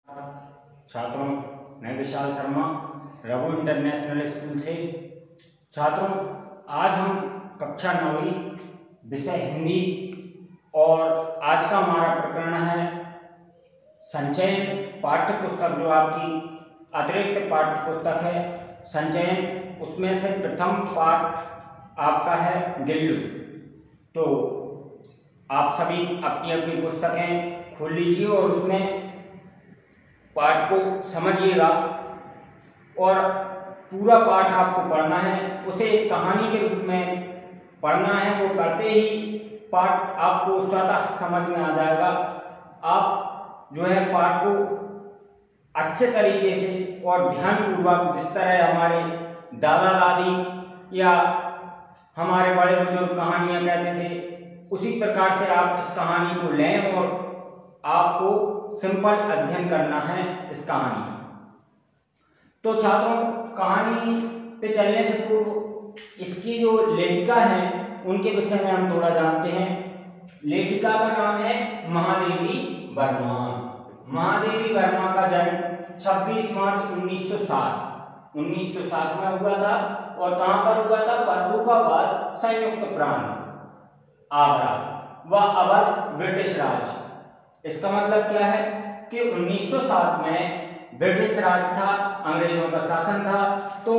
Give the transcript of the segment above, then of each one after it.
छात्रों, मैं Vishal Sharma Raghu international school से। छात्रों, आज हम कक्षा 9वीं विषय हिंदी और आज का हमारा प्रकरण है संचयन पाठ्य पुस्तक, जो आपकी अतिरिक्त पाठ्य पुस्तक है संचयन। उसमें से प्रथम पाठ आपका है गिल्लू। तो आप सभी अपनी अपनी पुस्तकें खोल लीजिए और उसमें पाठ को समझिएगा और पूरा पाठ आपको पढ़ना है, उसे कहानी के रूप में पढ़ना है। वो पढ़ते ही पाठ आपको स्वतः समझ में आ जाएगा। आप जो है पाठ को अच्छे तरीके से और ध्यानपूर्वक, जिस तरह हमारे दादा दादी या हमारे बड़े बुजुर्ग कहानियाँ कहते थे, उसी प्रकार से आप इस कहानी को लें और आपको सिंपल अध्ययन करना है इस कहानी का। तो छात्रों, कहानी पे चलने से पूर्व इसकी जो लेखिका है उनके विषय में हम थोड़ा जानते हैं। लेखिका का नाम है महादेवी वर्मा। महादेवी वर्मा का जन्म 26 मार्च 1907 में हुआ था। और कहाँ पर हुआ था? फर्रुखाबाद संयुक्त प्रांत आगरा व अवध ब्रिटिश राज। इसका मतलब क्या है कि 1907 में ब्रिटिश राज था, अंग्रेजों का शासन था, तो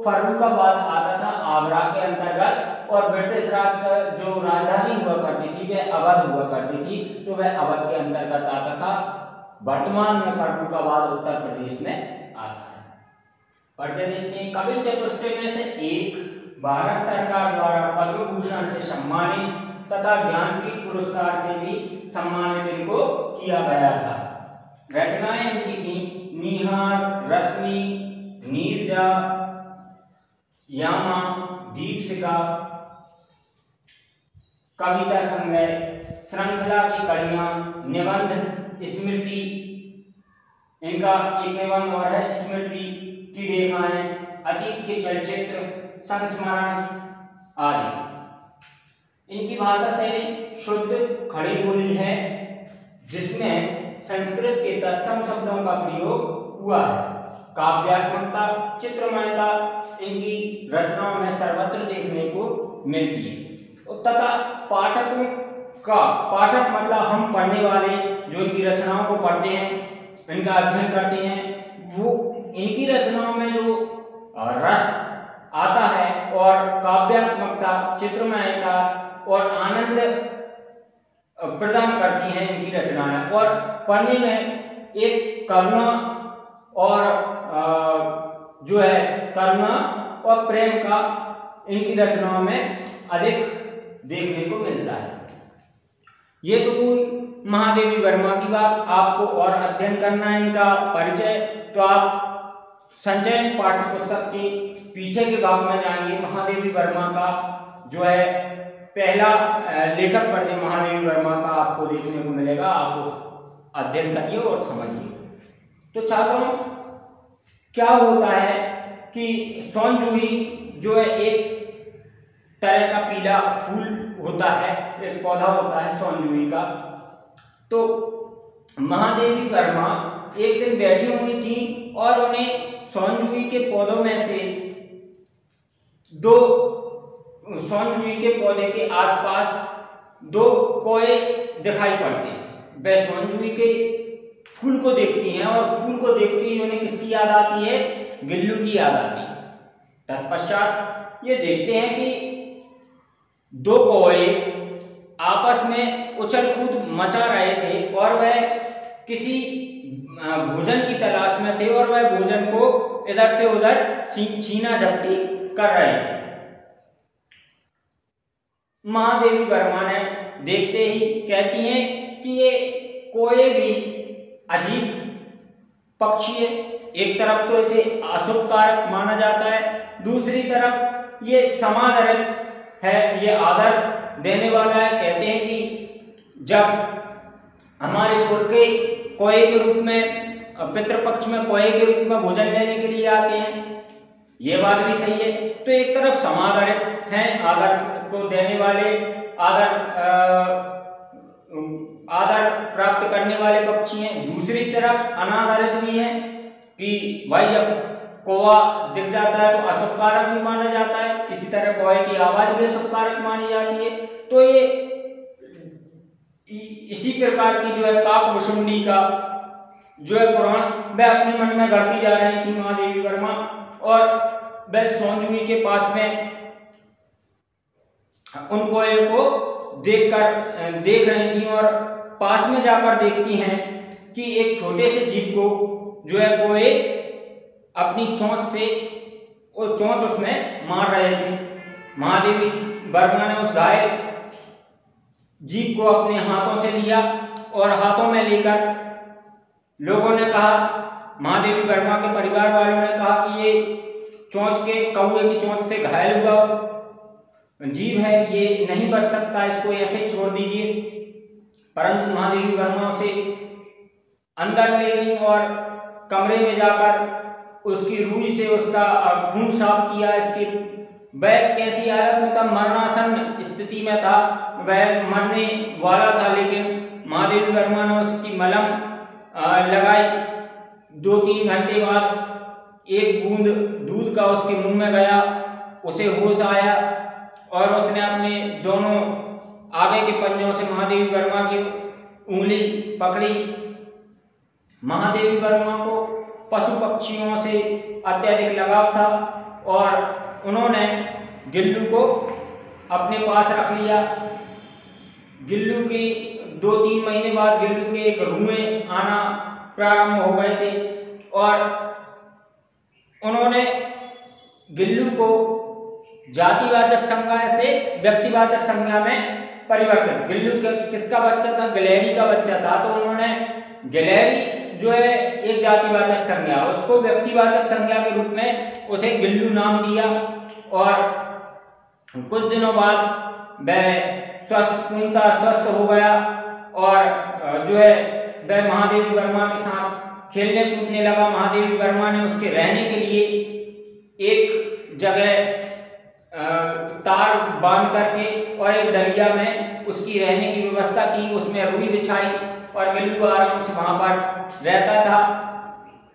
फर्रुखाबाद आता था आगरा के अंतर्गत, और ब्रिटिश राज का जो राजधानी हुआ करती थी वह अवध हुआ करती थी, तो वह अवध के अंतर्गत आता था। वर्तमान में फर्रुखाबाद उत्तर प्रदेश में आता है। परिचय देखते हैं। कवि चतुष्टय में से एक, भारत सरकार द्वारा पद्म भूषण से सम्मानित तथा ज्ञानपीठ पुरस्कार से भी सम्मानित इनको किया गया था। रचनाएं इनकी थी निहार, रश्मि, नीरजा, यामा, दीपशिखा, कविता संग्रह, श्रृंखला की कड़ियां, निबंध, स्मृति। इनका एक निबंध और है स्मृति की रेखाएं, अतीत के चलचित्र, संस्मरण आदि। इनकी भाषा शैली शुद्ध खड़ी बोली है, जिसमें संस्कृत के तत्सम शब्दों का प्रयोग हुआ है। काव्यात्मकता, चित्रमयता इनकी रचनाओं में सर्वत्र देखने को मिलती है। तथा पाठकों का, पाठक मतलब हम पढ़ने वाले जो इनकी रचनाओं को पढ़ते हैं, इनका अध्ययन करते हैं, वो इनकी रचनाओं में जो रस आता है और काव्यात्मकता, चित्रमयता और आनंद प्रदान करती हैं इनकी रचनाएं, और पढ़ने में एक करुणा और जो है करुणा और प्रेम का इनकी रचनाओं में अधिक देखने को मिलता है। ये तो महादेवी वर्मा की बात। आपको और अध्ययन करना है इनका परिचय, तो आप संचयन पाठ्य पुस्तक के पीछे के भाग में जाएंगे। महादेवी वर्मा का जो है पहला लेखक परिचय महादेवी वर्मा का आपको देखने को मिलेगा। आप उस अध्ययन करिए और समझिए। तो छात्रों, क्या होता है कि सोनजूही जो है एक तरह का पीला फूल होता है, एक पौधा होता है सोनजूही का। तो महादेवी वर्मा एक दिन बैठी हुई थी और उन्हें सोनजूही के पौधों में से दो, सोनजूही के पौधे के आसपास दो कोए दिखाई पड़ते हैं। वह सोनजूही के फूल को देखती हैं और फूल को देखते ही उन्हें किसकी याद आती है? गिल्लू की याद आती है। तत्पश्चात ये देखते हैं कि दो कौवे आपस में उछल कूद मचा रहे थे और वह किसी भोजन की तलाश में थे और वह भोजन को इधर से उधर छीना झपटी कर रहे थे। महादेवी वर्मा ने देखते ही कहती हैं कि ये कोई भी अजीब पक्षी है। एक तरफ तो इसे अशुभ कारक माना जाता है, दूसरी तरफ ये समादरित है, ये आदर देने वाला है। कहते हैं कि जब हमारे पुरखे कोए के रूप में, पितृपक्ष में कोए के रूप में भोजन लेने के लिए आते हैं, ये बात भी सही है। तो एक तरफ समादरित हैं, आदर को देने वाले, आदर प्राप्त करने वाले पक्षी हैं। दूसरी तरफ अनाधारित भी हैं कि भाई जब कौवा दिख जाता है तो अशुभ कारक भी माना जाता है, इसी तरह कौवे की आवाज भी अशुभ कारक मानी जाती है। तो ये इसी प्रकार की जो है काकभुसुंडी का जो है पुराण वह अपने मन में गढ़ती जा रही थी महादेवी वर्मा, और वह सोनजूही के पास में उन कोए को देख रही थी, और पास में जाकर देखती हैं कि एक छोटे से जीव को जो है कोए अपनी चोंच से वो चोंच उसमें मार रहे थे। महादेवी वर्मा ने उस घायल जीव को अपने हाथों से लिया और हाथों में लेकर लोगों ने कहा, महादेवी वर्मा के परिवार वालों ने कहा कि ये चोंच के कौवे की चोंच से घायल हुआ जीव है, ये नहीं बच सकता, इसको ऐसे छोड़ दीजिए। परंतु महादेवी वर्मा उसे अंदर ले गई और कमरे में जाकर उसकी रुई से उसका खून साफ किया। इसके वह कैसी हालत में था, मरणासन स्थिति में था, वह मरने वाला था, लेकिन महादेवी वर्मा ने उसकी मलहम लगाई। 2-3 घंटे बाद एक बूंद दूध का उसके मुंह में गया, उसे होश आया और उसने अपने दोनों आगे के पंजों से महादेवी वर्मा की उंगली पकड़ी। महादेवी वर्मा को पशु पक्षियों से अत्यधिक लगाव था और उन्होंने गिल्लू को अपने पास रख लिया। गिल्लू की 2-3 महीने बाद गिल्लू के एक रुएं आना प्रारंभ हो गए थे और उन्होंने गिल्लू को जातिवाचक संज्ञा से व्यक्तिवाचक संज्ञा में परिवर्तन। गिल्लू किसका बच्चा था? गिलहरी का बच्चा था, तो उन्होंने गिलहरी जो है एक जातिवाचक संज्ञा, उसको व्यक्तिवाचक संज्ञा के रूप में उसे गिल्लू नाम दिया। और कुछ दिनों बाद वह पूर्णतः स्वस्थ हो गया और जो है वह महादेवी वर्मा के साथ खेलने कूदने लगा। महादेवी वर्मा ने उसके रहने के लिए एक जगह तार बांध करके और एक डलिया में उसकी रहने की व्यवस्था की, उसमें रुई बिछाई और गिल्लू आराम से वहां पर रहता था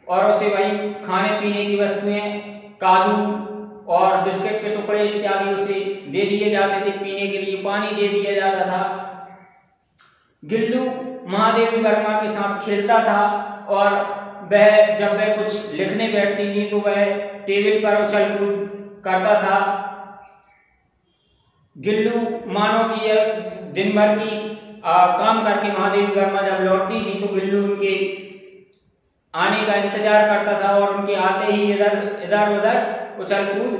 और उसे वही खाने पीने की वस्तुएं, काजू और बिस्किट के टुकड़े इत्यादि उसे दे दिए जाते थे, पीने के लिए पानी दे दिया जाता था। गिल्लू महादेवी वर्मा के साथ खेलता था और जब वह कुछ लिखने बैठती थी तो वह टेबल पर उछल कूद करता था। गिल्लू मानो कि दिन भर की काम करके महादेवी वर्मा जब लौटती थी तो गिल्लू उनके आने का इंतजार करता था और उनके आते ही इधर उधर उछल कूद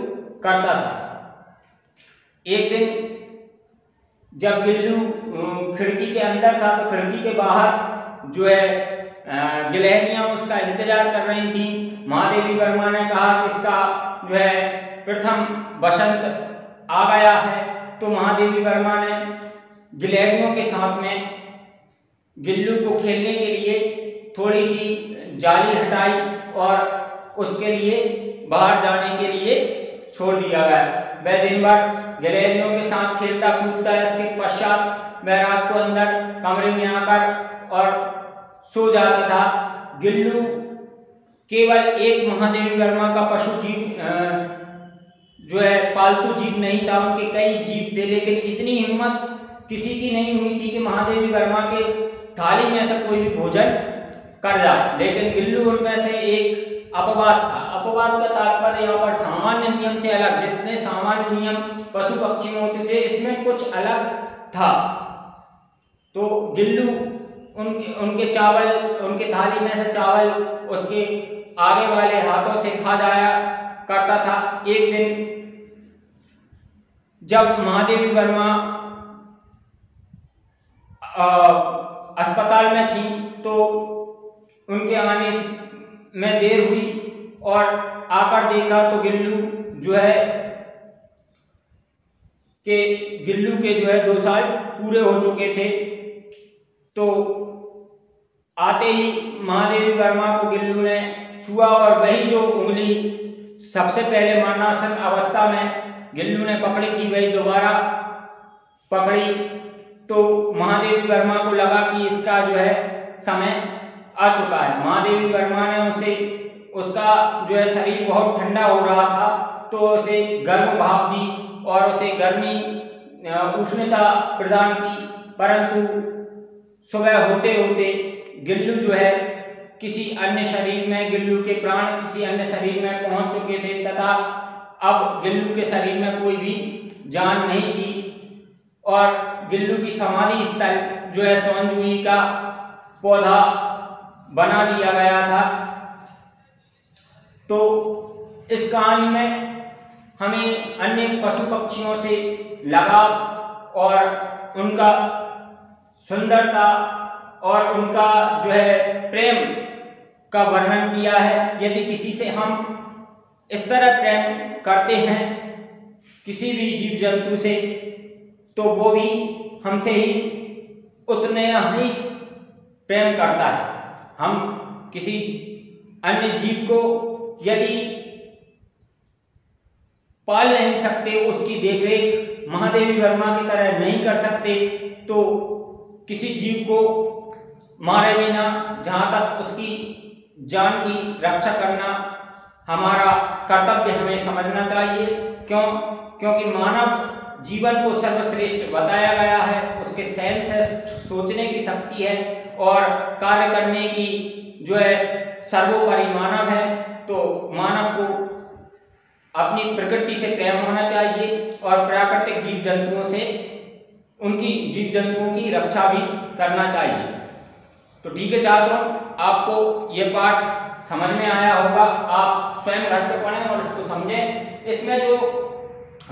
करता था। एक दिन जब गिल्लू खिड़की के अंदर था तो खिड़की के बाहर जो है गिलहरियां उसका इंतजार कर रही थी। महादेवी वर्मा ने कहा कि इसका जो है प्रथम बसंत आ गया है, तो महादेवी वर्मा ने गिलहरियों के साथ में गिल्लू को खेलने के लिए थोड़ी सी जाली हटाई और उसके लिए बाहर जाने के लिए छोड़ दिया गया। वह दिन भर गिलहरियों के साथ खेलता कूदता है। इसके पश्चात वह रात को अंदर कमरे में आकर और सो जाता था। गिल्लू केवल एक महादेवी वर्मा का पशु जीव जो है पालतू जीव नहीं था, उनके कई जीव थे, लेकिन इतनी हिम्मत किसी की नहीं हुई थी कि महादेवी वर्मा के थाली में से कोई भी भोजन कर जाए। लेकिन गिल्लू उनमें से एक अपवाद था। अपवाद का तात्पर्य यहाँ पर सामान्य नियम से अलग, जितने सामान्य नियम पशु पक्षी में होते थे इसमें कुछ अलग था। तो गिल्लू उनके चावल, उनके थाली में से चावल उसके आगे वाले हाथों से खा जाया करता था। एक दिन जब महादेवी वर्मा अस्पताल में थी तो उनके आने में देर हुई और आकर देखा तो गिल्लू जो है गिल्लू के जो है 2 साल पूरे हो चुके थे। तो आते ही महादेवी वर्मा को गिल्लू ने छुआ और वही जो उंगली सबसे पहले मरणासन अवस्था में गिल्लू ने पकड़ी थी वही दोबारा पकड़ी। तो महादेवी वर्मा को लगा कि इसका जो है समय आ चुका है। महादेवी वर्मा ने उसका जो है शरीर बहुत ठंडा हो रहा था, तो उसे गर्म भाप दी और उसे गर्मी उष्णता प्रदान की। परंतु सुबह होते होते गिल्लू जो है किसी अन्य शरीर में, गिल्लू के प्राण किसी अन्य शरीर में पहुंच चुके थे तथा अब गिल्लू के शरीर में कोई भी जान नहीं थी और गिल्लू की समाधि स्थल जो है सोनजुई का पौधा बना दिया गया था। तो इस कहानी में हमें अन्य पशु पक्षियों से लगाव और उनका सुंदरता और उनका जो है प्रेम का वर्णन किया है। यदि किसी से हम इस तरह प्रेम करते हैं, किसी भी जीव जंतु से, तो वो भी हमसे ही उतने ही प्रेम करता है। हम किसी अन्य जीव को यदि पाल नहीं सकते, उसकी देखरेख महादेवी वर्मा की तरह नहीं कर सकते, तो किसी जीव को मारे बिना जहाँ तक उसकी जान की रक्षा करना हमारा कर्तव्य हमें समझना चाहिए। क्योंकि मानव जीवन को सर्वश्रेष्ठ बताया गया है। उसके सेंस है, सोचने की शक्ति है और कार्य करने की जो है सर्वोपरि मानव है। तो मानव को अपनी प्रकृति से प्रेम होना चाहिए और प्राकृतिक जीव जंतुओं से जीव जंतुओं की रक्षा भी करना चाहिए। तो ठीक है छात्रों, आपको ये पाठ समझ में आया होगा। आप स्वयं घर पे पढ़ें और इसको समझें। इसमें जो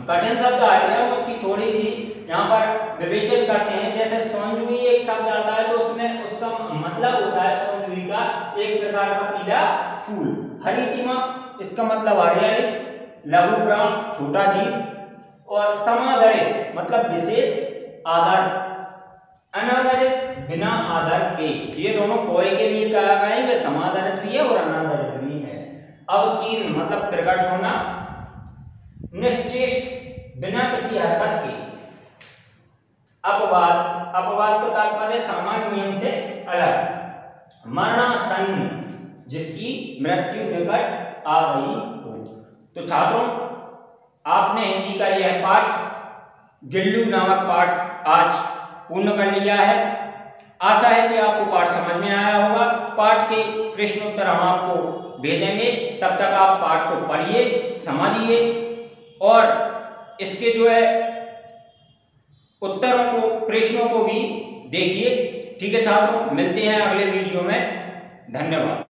कठिन शब्द आए हैं उसकी थोड़ी सी यहाँ पर विवेचन करते हैं। जैसे सोनजुई एक शब्द आता है तो उसमें उसका मतलब होता है सोनजुई का एक प्रकार का पीला फूल। हरितिमा इसका मतलब हरियाली, लघु प्राण छोटा जीव और समादरित मतलब विशेष आदर, अनादरित बिना आदर के। ये दोनों कोई के लिए कहा गया है, वे समादरित भी है और अनादरित भी है। अवतीर्ण मतलब प्रकट होना, निश्चेष्ट बिना किसी हरकत के। अपवाद का तात्पर्य सामान्य नियम से अलग। मरणासन्न जिसकी मृत्यु निकट आ गई हो। तो छात्रों, आपने हिंदी का यह पाठ गिल्लू नामक पाठ आज पूर्ण कर लिया है। आशा है कि आपको पाठ समझ में आया होगा। पाठ के प्रश्न उत्तर हम आपको भेजेंगे, तब तक आप पाठ को पढ़िए, समझिए और इसके जो है उत्तरों को, प्रश्नों को भी देखिए। ठीक है छात्रों, मिलते हैं अगले वीडियो में। धन्यवाद।